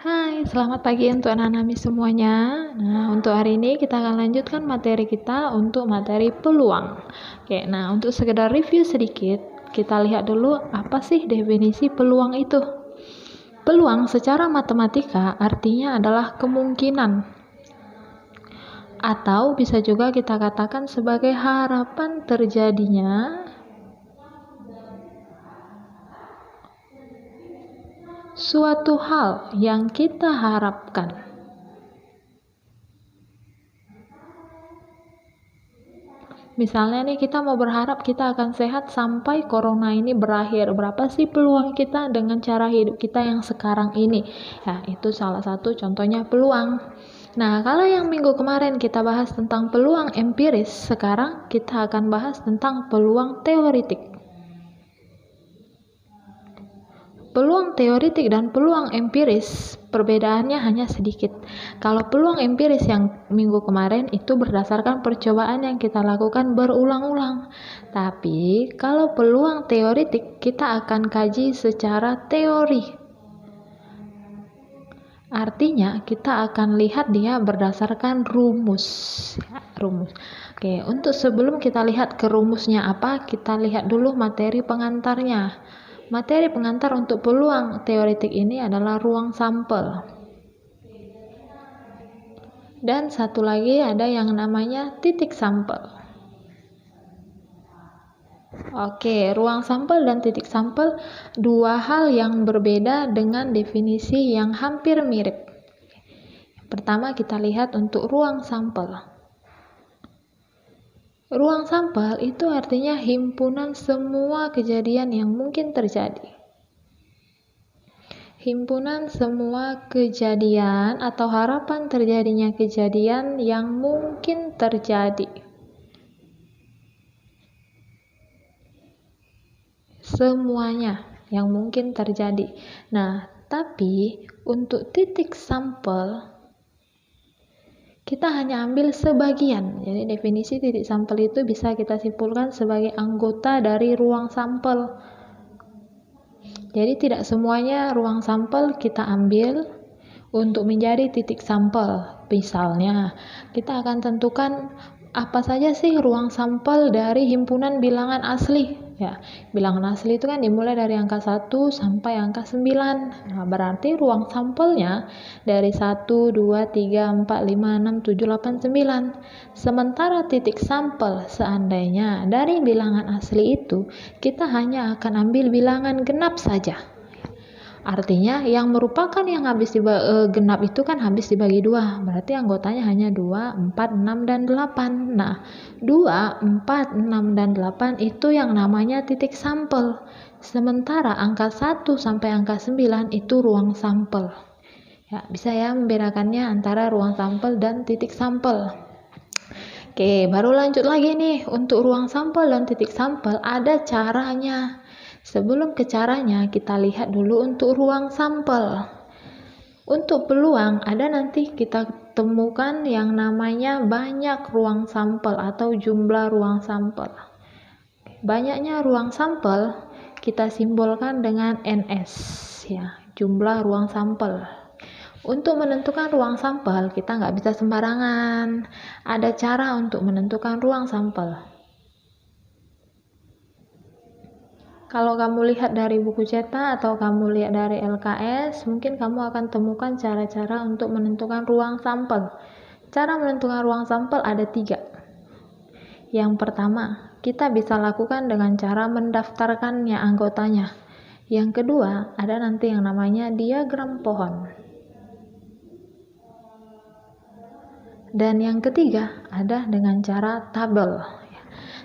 Hai, selamat pagi untuk anak-anak semuanya. Nah, untuk hari ini kita akan lanjutkan materi kita untuk materi peluang. Oke, nah untuk sekedar review sedikit, kita lihat dulu apa sih definisi peluang itu. Peluang secara matematika artinya adalah kemungkinan. Atau bisa juga kita katakan sebagai harapan terjadinya suatu hal yang kita harapkan. Misalnya nih kita mau berharap kita akan sehat sampai corona ini berakhir. Berapa sih peluang kita dengan cara hidup kita yang sekarang ini? Ya, itu salah satu contohnya peluang. Nah, kalau yang minggu kemarin kita bahas tentang peluang empiris, sekarang kita akan bahas tentang peluang teoritik. Peluang teoritik dan peluang empiris perbedaannya hanya sedikit. Kalau peluang empiris yang minggu kemarin itu berdasarkan percobaan yang kita lakukan berulang-ulang. Tapi kalau peluang teoritik kita akan kaji secara teori. Artinya kita akan lihat dia berdasarkan rumus. Rumus. Oke, untuk sebelum kita lihat ke rumusnya apa, kita lihat dulu materi pengantarnya. Materi pengantar untuk peluang teoritik ini adalah ruang sampel. Dan satu lagi ada yang namanya titik sampel. Oke, ruang sampel dan titik sampel dua hal yang berbeda dengan definisi yang hampir mirip. Pertama kita lihat untuk ruang sampel. Ruang sampel itu artinya himpunan semua kejadian yang mungkin terjadi. Himpunan semua kejadian atau harapan terjadinya kejadian yang mungkin terjadi. Semuanya yang mungkin terjadi. Nah, tapi untuk titik sampel kita hanya ambil sebagian. Jadi definisi titik sampel itu bisa kita simpulkan sebagai anggota dari ruang sampel. Jadi tidak semuanya ruang sampel kita ambil untuk menjadi titik sampel. Misalnya, kita akan tentukan apa saja sih ruang sampel dari himpunan bilangan asli. Ya, bilangan asli itu kan dimulai dari angka 1 sampai angka 9. Nah, berarti ruang sampelnya dari 1, 2, 3, 4, 5, 6, 7, 8, 9. Sementara titik sampel seandainya dari bilangan asli itu kita hanya akan ambil bilangan genap saja. Artinya yang merupakan yang habis genap itu kan habis dibagi 2. Berarti anggotanya hanya 2, 4, 6, dan 8. Nah, 2, 4, 6, dan 8 itu yang namanya titik sampel. Sementara angka 1 sampai angka 9 itu ruang sampel. Ya, bisa ya membedakannya antara ruang sampel dan titik sampel. Oke, baru lanjut lagi nih. Untuk ruang sampel dan titik sampel ada caranya. Sebelum ke caranya, kita lihat dulu untuk ruang sampel. Untuk peluang, ada nanti kita temukan yang namanya banyak ruang sampel atau jumlah ruang sampel. Banyaknya ruang sampel kita simbolkan dengan NS, ya, jumlah ruang sampel. Untuk menentukan ruang sampel, kita nggak bisa sembarangan. Ada cara untuk menentukan ruang sampel. Kalau kamu lihat dari buku cetak atau kamu lihat dari LKS, mungkin kamu akan temukan cara-cara untuk menentukan ruang sampel. Cara menentukan ruang sampel ada 3. Yang pertama, kita bisa lakukan dengan cara mendaftarkannya anggotanya. Yang kedua, ada nanti yang namanya diagram pohon. Dan yang ketiga, ada dengan cara tabel.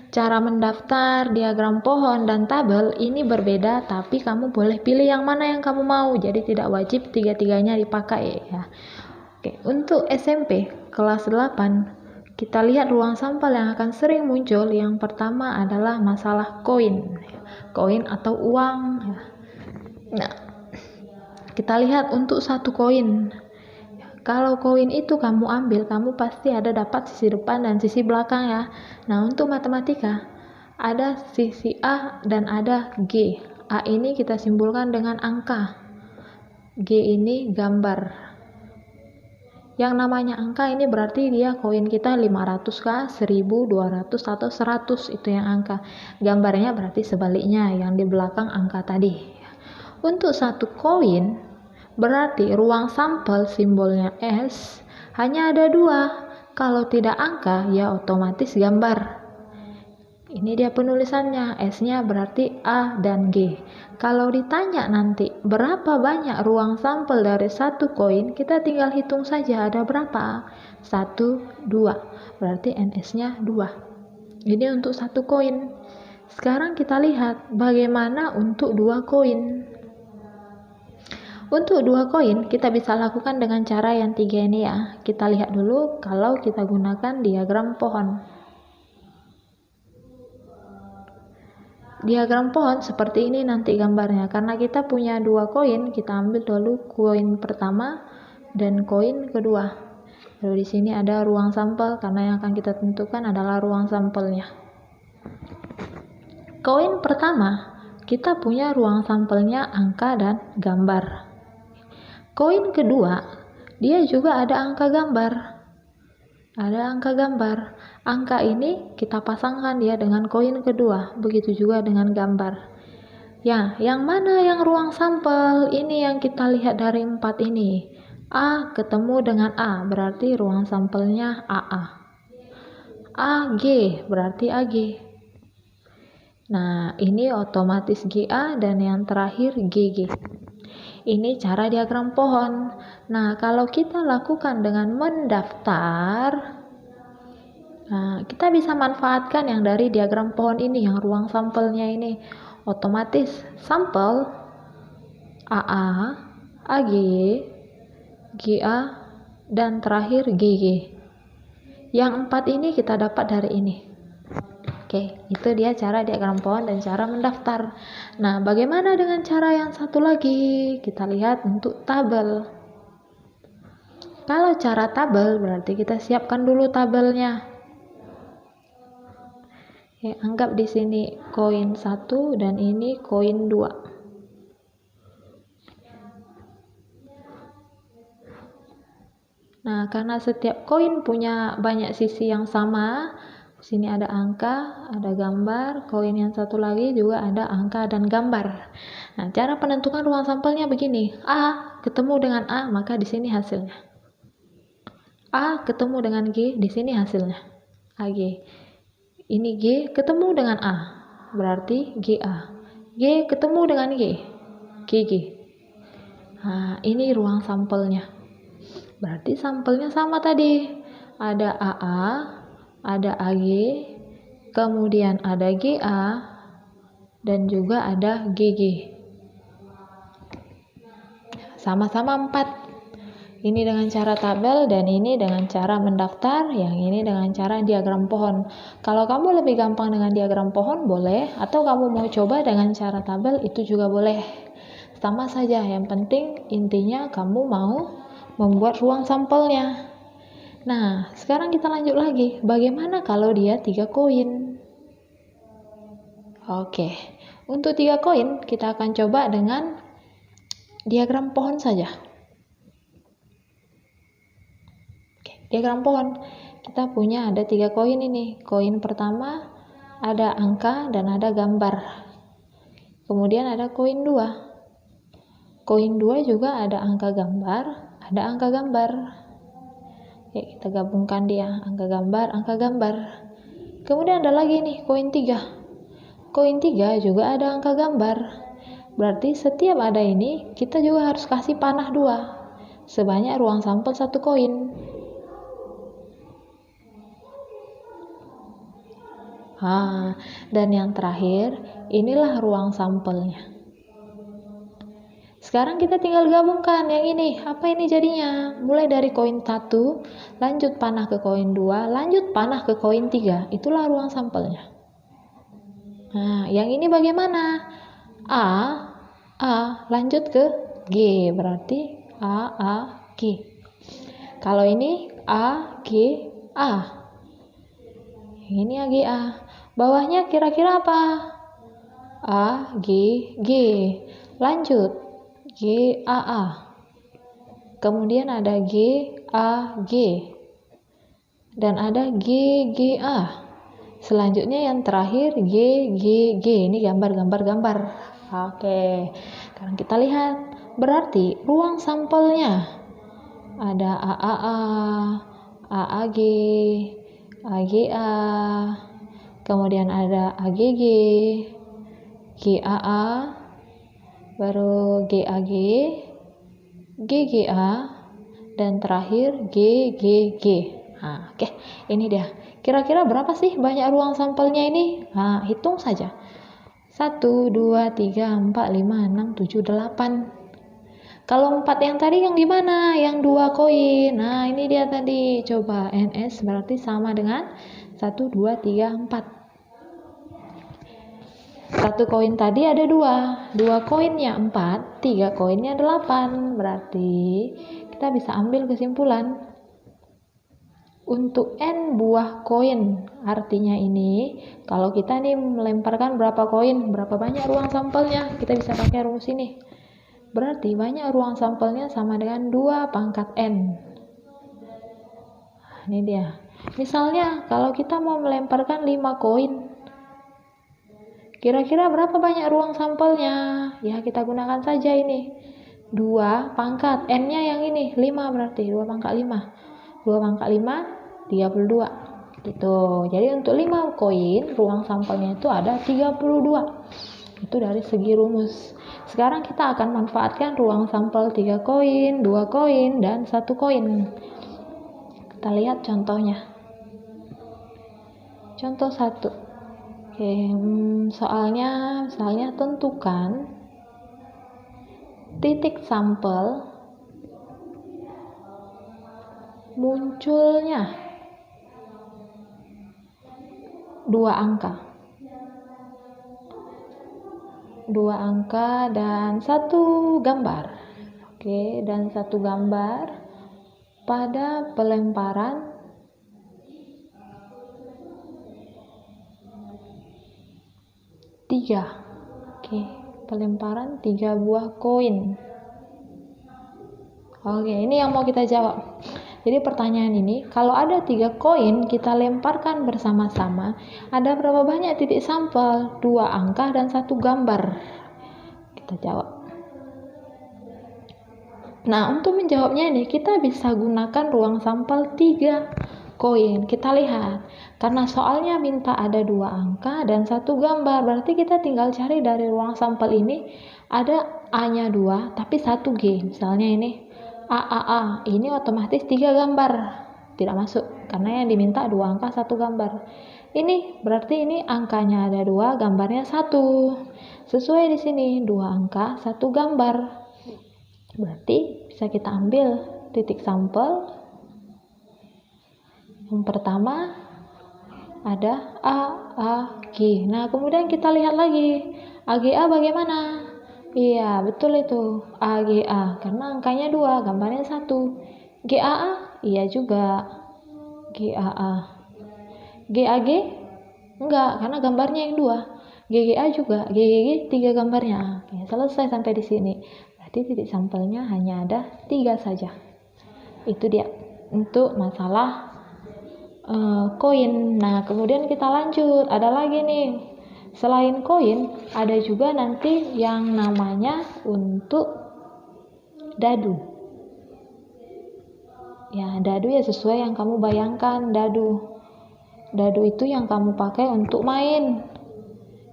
Cara mendaftar, diagram pohon, dan tabel ini berbeda, tapi kamu boleh pilih yang mana yang kamu mau. Jadi tidak wajib tiga-tiganya dipakai ya. Oke, untuk SMP kelas 8, kita lihat ruang sampel yang akan sering muncul. Yang pertama adalah masalah koin. Koin atau uang ya. Nah, kita lihat untuk satu koin. Kalau koin itu kamu ambil, kamu pasti ada dapat sisi depan dan sisi belakang ya. Nah, untuk matematika, ada sisi A dan ada G. A ini kita simpulkan dengan angka. G ini gambar. Yang namanya angka ini berarti dia koin kita 500 kah, 1000, 200 atau 100, itu yang angka. Gambarnya berarti sebaliknya, yang di belakang angka tadi. Untuk satu koin berarti ruang sampel simbolnya S hanya ada 2. Kalau tidak angka ya otomatis gambar. Ini dia penulisannya, S-nya berarti A dan G. Kalau ditanya nanti berapa banyak ruang sampel dari satu koin, kita tinggal hitung saja ada berapa. 1, 2. Berarti NS-nya 2. Ini untuk satu koin. Sekarang kita lihat bagaimana untuk 2 koin. Untuk 2 koin kita bisa lakukan dengan cara yang 3 ini ya. Kita lihat dulu kalau kita gunakan diagram pohon. Diagram pohon seperti ini nanti gambarnya. Karena kita punya 2 koin, kita ambil dulu koin pertama dan koin kedua. Lalu di sini ada ruang sampel karena yang akan kita tentukan adalah ruang sampelnya. Koin pertama, kita punya ruang sampelnya angka dan gambar. Koin kedua, dia juga ada angka gambar. Ada angka gambar. Angka ini kita pasangkan dia dengan koin kedua. Begitu juga dengan gambar. Ya, yang mana yang ruang sampel? Ini yang kita lihat dari 4 ini. A ketemu dengan A, berarti ruang sampelnya AA. AG berarti AG. Nah, ini otomatis GA dan yang terakhir GG. Ini cara diagram pohon. Nah, kalau kita lakukan dengan mendaftar, nah, kita bisa manfaatkan yang dari diagram pohon ini, yang ruang sampelnya ini. Otomatis sampel AA, AG, GA, dan terakhir GG. Yang 4 ini kita dapat dari ini. Oke, itu dia cara diagram pohon dan cara mendaftar. Nah, bagaimana dengan cara yang satu lagi? Kita lihat untuk tabel. Kalau cara tabel berarti kita siapkan dulu tabelnya. Oke, anggap di sini koin 1 dan ini koin 2. Nah, karena setiap koin punya banyak sisi yang sama, di sini ada angka, ada gambar, koin yang satu lagi juga ada angka dan gambar. Nah, cara penentukan ruang sampelnya begini. A ketemu dengan A, maka di sini hasilnya. A ketemu dengan G, di sini hasilnya. AG. Ini G ketemu dengan A, berarti GA. G ketemu dengan G, GG. Nah, ini ruang sampelnya. Berarti sampelnya sama tadi. Ada AA, ada AG, kemudian ada GA, dan juga ada GG. Sama-sama 4. Ini dengan cara tabel dan ini dengan cara mendaftar, yang ini dengan cara diagram pohon. Kalau kamu lebih gampang dengan diagram pohon boleh, atau kamu mau coba dengan cara tabel itu juga boleh. Sama saja, yang penting intinya kamu mau membuat ruang sampelnya. Nah, sekarang kita lanjut lagi. Bagaimana kalau dia 3 koin? Oke, untuk 3 koin kita akan coba dengan diagram pohon saja. Diagram pohon, kita punya ada 3 koin ini. Koin pertama ada angka dan ada gambar. Kemudian ada koin 2. Koin 2 juga ada angka gambar, ada angka gambar. Oke, kita gabungkan dia, angka gambar. Kemudian ada lagi nih koin 3. Koin 3 juga ada angka gambar. Berarti setiap ada ini kita juga harus kasih panah 2. Sebanyak ruang sampel 1 koin. Dan yang terakhir, inilah ruang sampelnya. Sekarang kita tinggal gabungkan yang ini. Apa ini jadinya? Mulai dari koin 1, lanjut panah ke koin 2, lanjut panah ke koin 3. Itulah ruang sampelnya. Nah, yang ini bagaimana? A, lanjut ke G. Berarti A, G. Kalau ini A, G, A. Ini A, G, A. Bawahnya kira-kira apa? A, G, G. Lanjut G, A, A. kemudian ada G, A, G, dan ada G, G, A. Selanjutnya yang terakhir G, G, G. Ini gambar. Oke, sekarang kita lihat. Berarti ruang sampelnya ada AAA, AAG, AGA, kemudian ada AGG, GAA, baru GAG, GGA, dan terakhir GGG. Nah, oke, ini dia. Kira-kira berapa sih banyak ruang sampelnya ini? Nah, hitung saja. 1, 2, 3, 4, 5, 6, 7, 8. Kalau 4 yang tadi yang di mana? Yang 2 koin. Nah, ini dia tadi. Coba NS berarti sama dengan 1, 2, 3, 4. 1 koin tadi ada 2. 2 koinnya 4, 3 koinnya 8. Berarti kita bisa ambil kesimpulan untuk N buah koin. Artinya ini, kalau kita nih melemparkan berapa koin, berapa banyak ruang sampelnya, kita bisa pakai rumus ini. Berarti banyak ruang sampelnya sama dengan 2 pangkat N. Ini dia. Misalnya kalau kita mau melemparkan 5 koin, kira-kira berapa banyak ruang sampelnya? Ya, kita gunakan saja ini. 2 pangkat N-nya yang ini 5, berarti 2 pangkat 5. 2 pangkat 5 32 gitu. Jadi untuk 5 koin ruang sampelnya itu ada 32. Itu dari segi rumus. Sekarang kita akan manfaatkan ruang sampel 3 koin, 2 koin, dan 1 koin. Kita lihat contohnya. Contoh 1. Oke, soalnya misalnya tentukan titik sampel munculnya 2 angka. 2 angka dan 1 gambar. Oke, dan 1 gambar pada pelemparan 3. Oke, pelemparan 3 buah koin. Oke, ini yang mau kita jawab. Jadi pertanyaan ini, kalau ada 3 koin kita lemparkan bersama-sama, ada berapa banyak titik sampel? 2 angka dan 1 gambar. Kita jawab. Nah, untuk menjawabnya ini kita bisa gunakan ruang sampel 3 koin. Kita lihat, karena soalnya minta ada 2 angka dan 1 gambar, berarti kita tinggal cari dari ruang sampel ini ada A-nya 2 tapi 1 G. Misalnya ini AAA, ini otomatis 3 gambar. Tidak masuk karena yang diminta 2 angka 1 gambar. Ini berarti ini angkanya ada 2, gambarnya 1. Sesuai di sini 2 angka 1 gambar. Berarti bisa kita ambil titik sampel. Yang pertama ada A, A, G. Nah, kemudian kita lihat lagi. AGA bagaimana? Iya, betul itu. AGA. Karena angkanya 2, gambarnya 1. GAA? Iya juga. GAA. GAG? Enggak, karena gambarnya yang 2. GGA juga. GGG 3 gambarnya. Oke, selesai sampai di sini. Berarti titik sampelnya hanya ada 3 saja. Itu dia untuk masalah koin. Nah, kemudian kita lanjut. Ada lagi nih. Selain koin, ada juga nanti yang namanya untuk dadu. Ya, dadu ya sesuai yang kamu bayangkan, dadu. Dadu itu yang kamu pakai untuk main.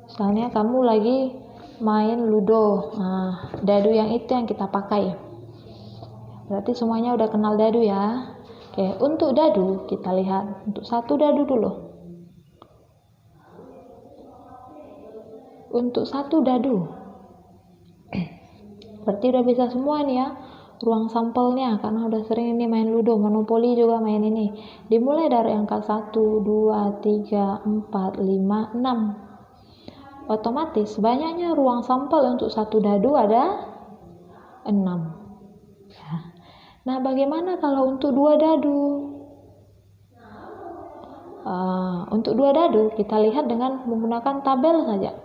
Misalnya kamu lagi main ludo. Nah, dadu yang itu yang kita pakai. Berarti semuanya udah kenal dadu ya. Oke, untuk dadu kita lihat. Untuk 1 dadu dulu. Untuk 1 dadu. Berarti udah bisa semua nih ya. Ruang sampelnya karena udah sering ini main ludo, monopoli juga main ini. Dimulai dari angka 1, 2, 3, 4, 5, 6. Otomatis banyaknya ruang sampel untuk 1 dadu ada 6. Ya. Nah, bagaimana kalau untuk 2 dadu? Untuk 2 dadu kita lihat dengan menggunakan tabel saja.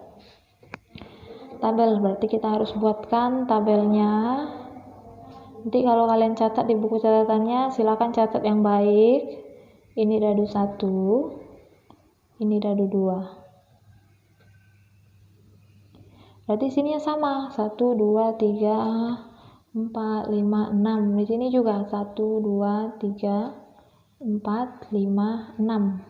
Tabel berarti kita harus buatkan tabelnya. Nanti kalau kalian catat di buku catatannya, silakan catat yang baik. Ini dadu 1, ini dadu 2. Berarti sini sama, 1, 2, 3, 4, 5, 6. Di sini juga 1, 2, 3, 4, 5, 6.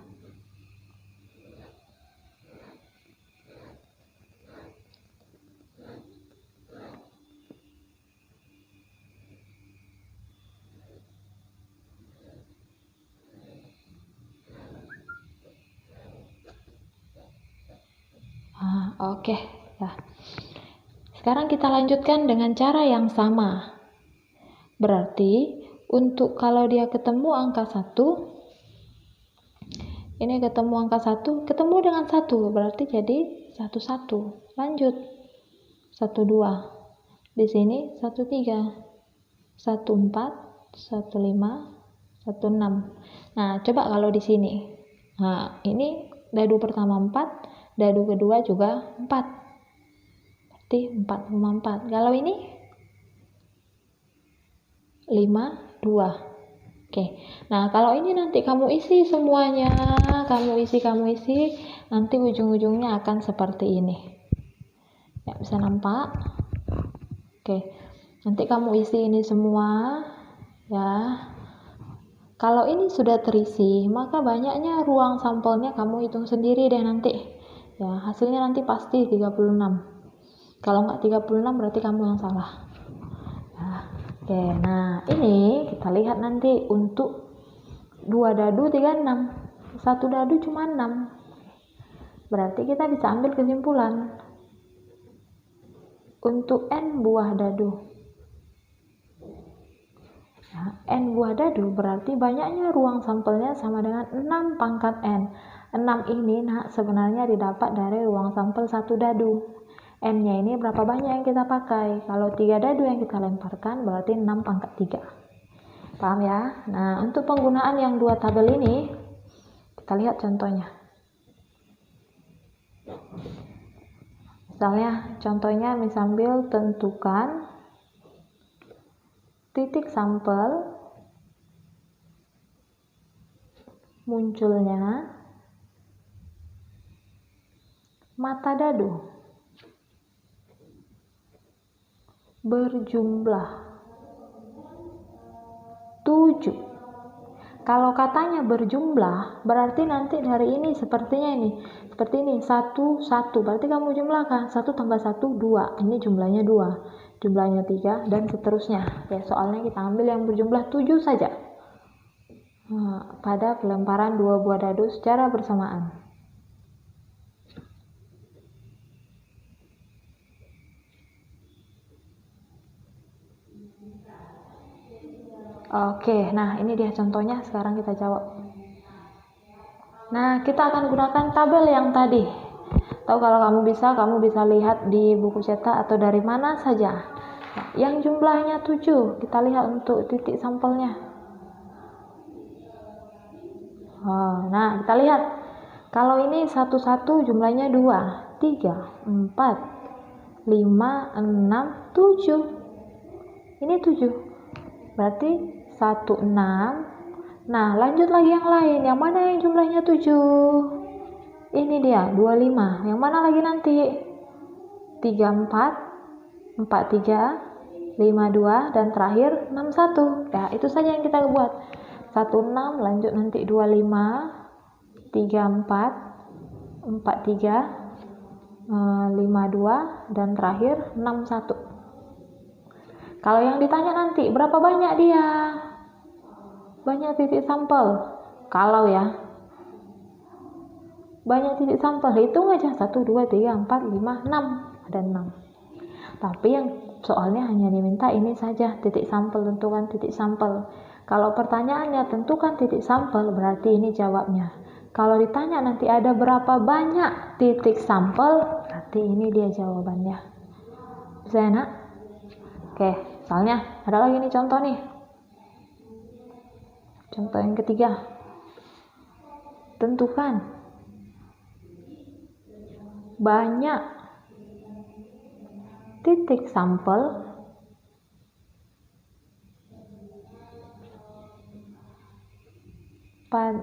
Oke. Nah, sekarang kita lanjutkan dengan cara yang sama. Berarti untuk kalau dia ketemu angka 1, ini ketemu angka 1, ketemu dengan 1, berarti jadi 1, 1. Lanjut. 1, 2. Di sini 1, 3. 1, 4, 1, 5, 1, 6. Nah, coba kalau di sini. Nah, ini dadu pertama 4, dadu kedua juga 4. Berarti 4,4. Kalau ini 5, 2. Oke. Nah, kalau ini nanti kamu isi semuanya, kamu isi, nanti ujung-ujungnya akan seperti ini. Ya, bisa nampak? Oke. Nanti kamu isi ini semua, ya. Kalau ini sudah terisi, maka banyaknya ruang sampelnya kamu hitung sendiri deh nanti. Ya, hasilnya nanti pasti 36. Kalau nggak 36 berarti kamu yang salah. Oke, nah ini kita lihat nanti untuk 2 dadu 36, 1 dadu cuma 6. Berarti kita bisa ambil kesimpulan untuk n buah dadu. Nah, n buah dadu berarti banyaknya ruang sampelnya sama dengan 6 pangkat n. 6 ini sebenarnya didapat dari ruang sampel 1 dadu. N-nya ini berapa banyak yang kita pakai? Kalau 3 dadu yang kita lemparkan berarti 6 pangkat 3. Paham ya? Nah, untuk penggunaan yang 2 tabel ini, kita lihat contohnya. Contohnya sambil tentukan titik sampel munculnya mata dadu berjumlah 7. Kalau katanya berjumlah, berarti nanti dari ini sepertinya ini. Seperti ini, 1, 1. Berarti kamu jumlahkan. 1 tambah 1, 2. Ini jumlahnya 2. Jumlahnya 3, dan seterusnya. Ya, soalnya kita ambil yang berjumlah 7 saja. Nah, pada pelemparan 2 buah dadu secara bersamaan. Oke, nah ini dia contohnya, sekarang kita jawab. Nah, kita akan gunakan tabel yang tadi. Tahu kalau kamu bisa lihat di buku cetak atau dari mana saja. Nah, yang jumlahnya 7, kita lihat untuk titik sampelnya. Nah, kita lihat. Kalau ini 1, jumlahnya 2, 3, 4, 5, 6, 7. Ini 7. Berarti 1, 6. Nah, lanjut lagi yang lain. Yang mana yang jumlahnya 7? Ini dia, 25. Yang mana lagi nanti? 34, 43, 52, dan terakhir 61. Ya, itu saja yang kita buat. 16, lanjut nanti 25, 34, 43, 52, dan terakhir 61. Kalau yang ditanya nanti, berapa banyak dia? Banyak titik sampel. Kalau ya, banyak titik sampel, hitung aja 1, 2, 3, 4, 5, 6. Ada 6. Tapi yang soalnya hanya diminta ini saja, titik sampel, tentukan titik sampel. Kalau pertanyaannya tentukan titik sampel, berarti ini jawabnya. Kalau ditanya nanti ada berapa banyak titik sampel, berarti ini dia jawabannya. Bisa ya, Nak? Oke, soalnya ada lagi nih contoh nih. Contoh yang ketiga. Tentukan banyak titik sampel pada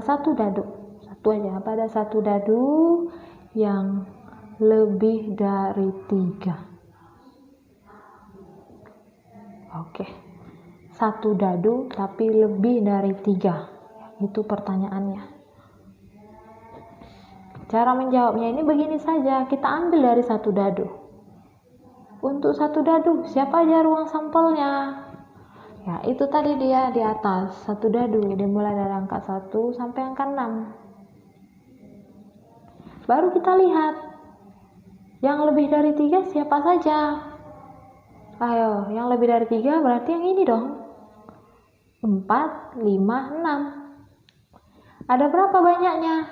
satu dadu, pada satu dadu yang lebih dari 3. Oke, satu dadu tapi lebih dari 3, itu pertanyaannya. Cara menjawabnya ini begini saja, kita ambil dari satu dadu. Untuk satu dadu, siapa aja ruang sampelnya? Ya, itu tadi dia di atas, satu dadu, dimulai dari angka 1 sampai angka 6. Baru kita lihat, yang lebih dari 3 siapa saja? Ayo, yang lebih dari 3 berarti yang ini dong. 4, 5, 6. Ada berapa banyaknya?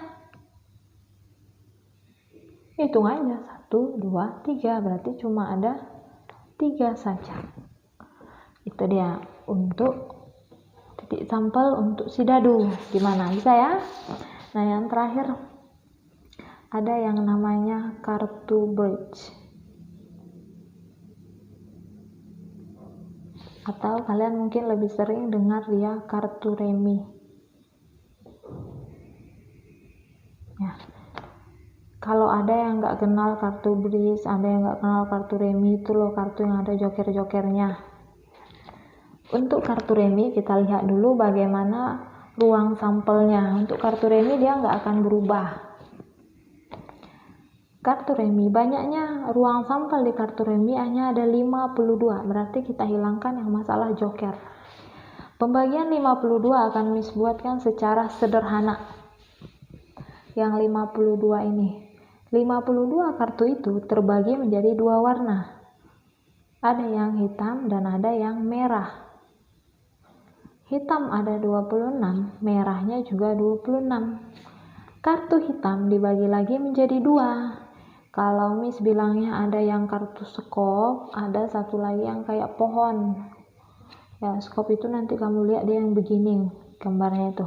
Hitung aja, 1, 2, 3, berarti cuma ada 3 saja. Itu dia untuk titik sampel untuk si dadu. Gimana, bisa ya? Nah, yang terakhir ada yang namanya kartu bridge, atau kalian mungkin lebih sering dengar dia kartu remi ya. Kalau ada yang nggak kenal kartu bridge, ada yang nggak kenal kartu remi, itu loh kartu yang ada joker-jokernya. Untuk kartu remi kita lihat dulu bagaimana ruang sampelnya. Untuk kartu remi dia nggak akan berubah. Kartu remi, banyaknya ruang sampel di kartu remi hanya ada 52, berarti kita hilangkan yang masalah joker. Pembagian 52 akan Miss buatkan secara sederhana. Yang 52 ini, 52 kartu itu terbagi menjadi 2 warna. Ada yang hitam dan ada yang merah. Hitam ada 26, merahnya juga 26. Kartu hitam dibagi lagi menjadi 2. Kalau Miss bilangnya ada yang kartu skop, ada satu lagi yang kayak pohon. Ya, skop itu nanti kamu lihat dia yang begini gambarnya itu.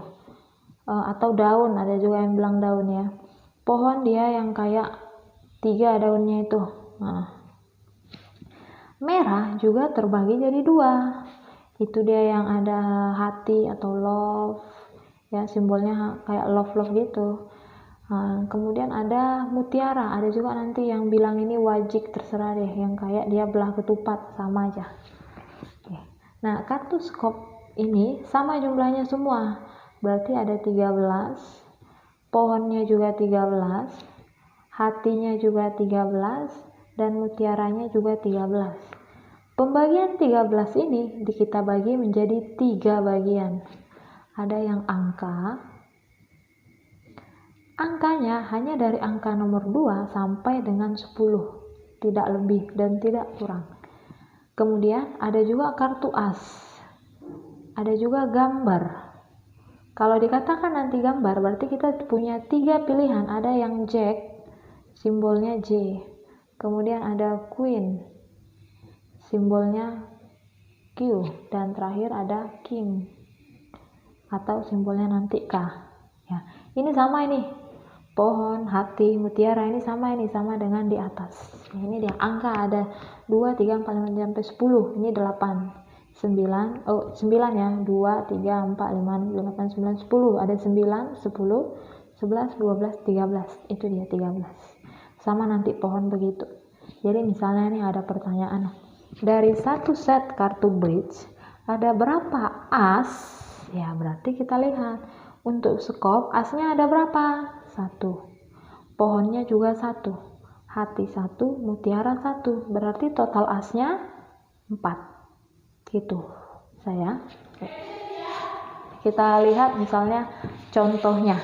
Atau daun, ada juga yang bilang daun ya. Pohon dia yang kayak 3 daunnya itu. Nah. Merah juga terbagi jadi 2. Itu dia yang ada hati atau love, ya simbolnya kayak love gitu. Kemudian ada mutiara, ada juga nanti yang bilang ini wajik, terserah deh, yang kayak dia belah ketupat, sama aja. Oke. Nah, kartu skop ini sama jumlahnya semua, berarti ada 13, pohonnya juga 13, hatinya juga 13, dan mutiaranya juga 13. Pembagian 13 ini kita bagi menjadi 3 bagian. Ada yang angkanya hanya dari angka nomor 2 sampai dengan 10, tidak lebih dan tidak kurang. Kemudian ada juga kartu as, ada juga gambar. Kalau dikatakan nanti gambar, berarti kita punya 3 pilihan. Ada yang jack, simbolnya J, kemudian ada queen, simbolnya Q, dan terakhir ada king atau simbolnya nanti K ya. Ini sama, ini pohon, hati, mutiara, ini sama dengan di atas ya. Ini dia angka ada 2, 3, 4, 5 sampai 10. Ini 8, 9 ya, 2, 3, 4, 5, 8, 9, 10. Ada 9, 10, 11, 12, 13. Itu dia 13. Sama nanti pohon begitu. Jadi misalnya ini ada pertanyaan, dari satu set kartu bridge ada berapa as? Ya, berarti kita lihat untuk skop asnya ada berapa? 1, pohonnya juga 1, hati 1, mutiara 1, berarti total asnya 4 gitu saya. Kita lihat misalnya contohnya.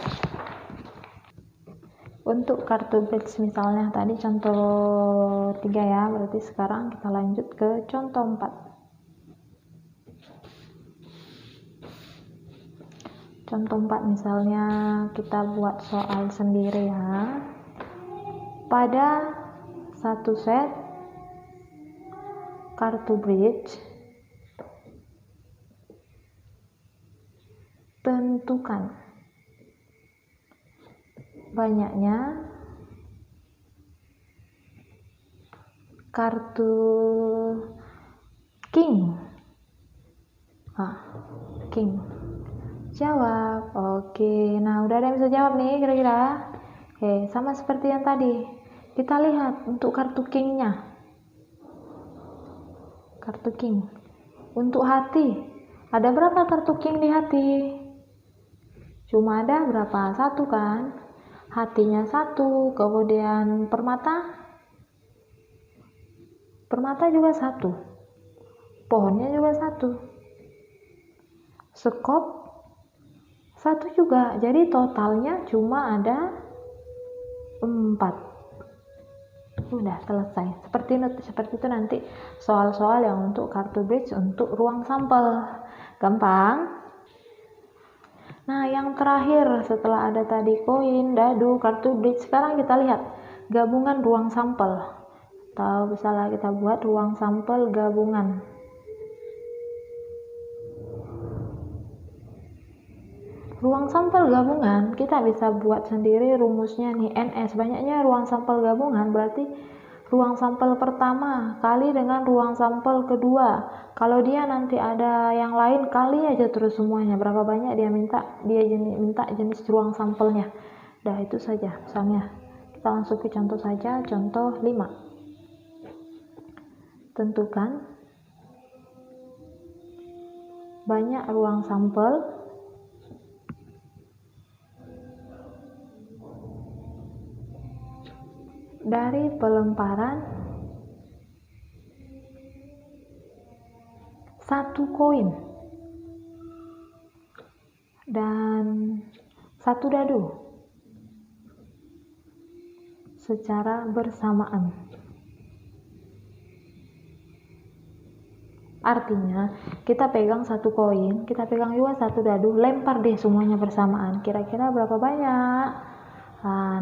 Untuk kartu bridge misalnya tadi contoh 3 ya, berarti sekarang kita lanjut ke contoh 4. Contoh 4 misalnya kita buat soal sendiri ya. Pada satu set kartu bridge, tentukan banyaknya kartu king. cooking? Jawab. Oke, nah udah ada yang bisa jawab nih kira-kira. Oke, sama seperti yang tadi. Kita lihat untuk kartu kingnya. Kartu king. Untuk hati, ada berapa kartu king di hati? Cuma ada berapa? Satu kan? Hatinya satu. Kemudian permata. Permata juga satu. Pohonnya juga satu. Sekop satu juga, jadi totalnya cuma ada 4. Udah selesai. Seperti itu nanti soal-soal yang untuk kartu bridge untuk ruang sampel. Gampang. Nah, yang terakhir setelah ada tadi koin, dadu, kartu bridge, sekarang kita lihat gabungan ruang sampel. Atau misalnya kita buat ruang sampel gabungan. Ruang sampel gabungan kita bisa buat sendiri rumusnya nih, NS. Banyaknya ruang sampel gabungan berarti ruang sampel pertama kali dengan ruang sampel kedua. Kalau dia nanti ada yang lain, kali aja terus semuanya. Berapa banyak dia minta jenis ruang sampelnya. Dah itu saja. Misalnya kita langsung ke contoh saja, contoh 5. Tentukan banyak ruang sampel dari pelemparan 1 koin dan 1 dadu secara bersamaan. Artinya kita pegang 1 koin, kita pegang juga 1 dadu, lempar deh semuanya bersamaan. Kira-kira berapa banyak?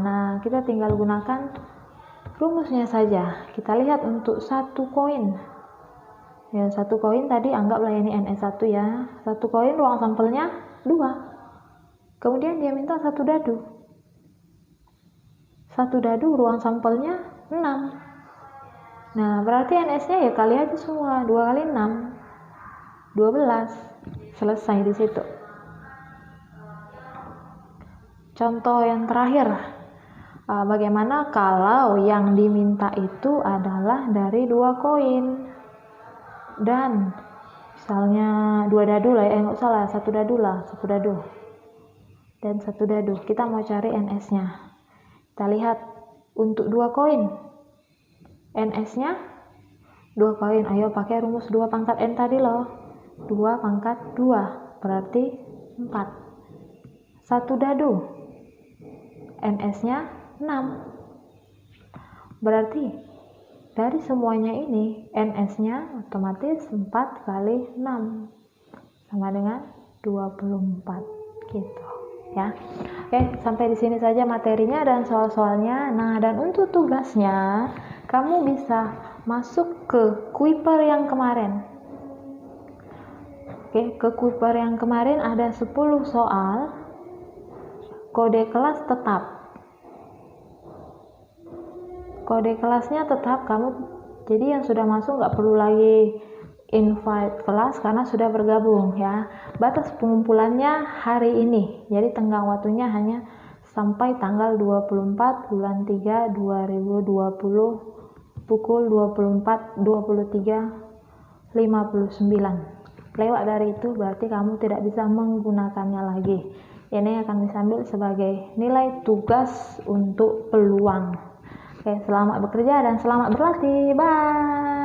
Nah, kita tinggal gunakan rumusnya saja. Kita lihat untuk 1 koin. Ya, 1 koin tadi anggaplah ini NS1 ya. 1 koin ruang sampelnya 2. Kemudian dia minta 1 dadu. 1 dadu ruang sampelnya 6. Nah, berarti NS-nya ya kali aja semua. 2 kali 6. 12. Selesai di situ. Contoh yang terakhir. Bagaimana kalau yang diminta itu adalah dari 2 koin dan misalnya 2 dadu lah ya, nggak usah lah, 1 dadu lah, 1 dadu dan 1 dadu. Kita mau cari NS-nya. Kita lihat untuk 2 koin, NS-nya 2 koin. Ayo pakai rumus 2 pangkat N tadi loh. 2 pangkat 2 berarti 4. 1 dadu, NS-nya 6. Berarti dari semuanya ini NS-nya otomatis 4 kali 6 sama dengan 24 gitu ya. Oke, sampai di sini saja materinya dan soal-soalnya. Nah, dan untuk tugasnya kamu bisa masuk ke Kuiper yang kemarin. Oke, ke Kuiper yang kemarin ada 10 soal. Kode kelas tetap. Kode kelasnya tetap kamu, jadi yang sudah masuk nggak perlu lagi invite kelas karena sudah bergabung ya. Batas pengumpulannya hari ini, jadi tenggang waktunya hanya sampai tanggal 24 bulan 3 2020 pukul 24:23:59. Lewat dari itu berarti kamu tidak bisa menggunakannya lagi. Ini akan diambil sebagai nilai tugas untuk peluang. Oke, selamat bekerja dan selamat berlatih. Bye.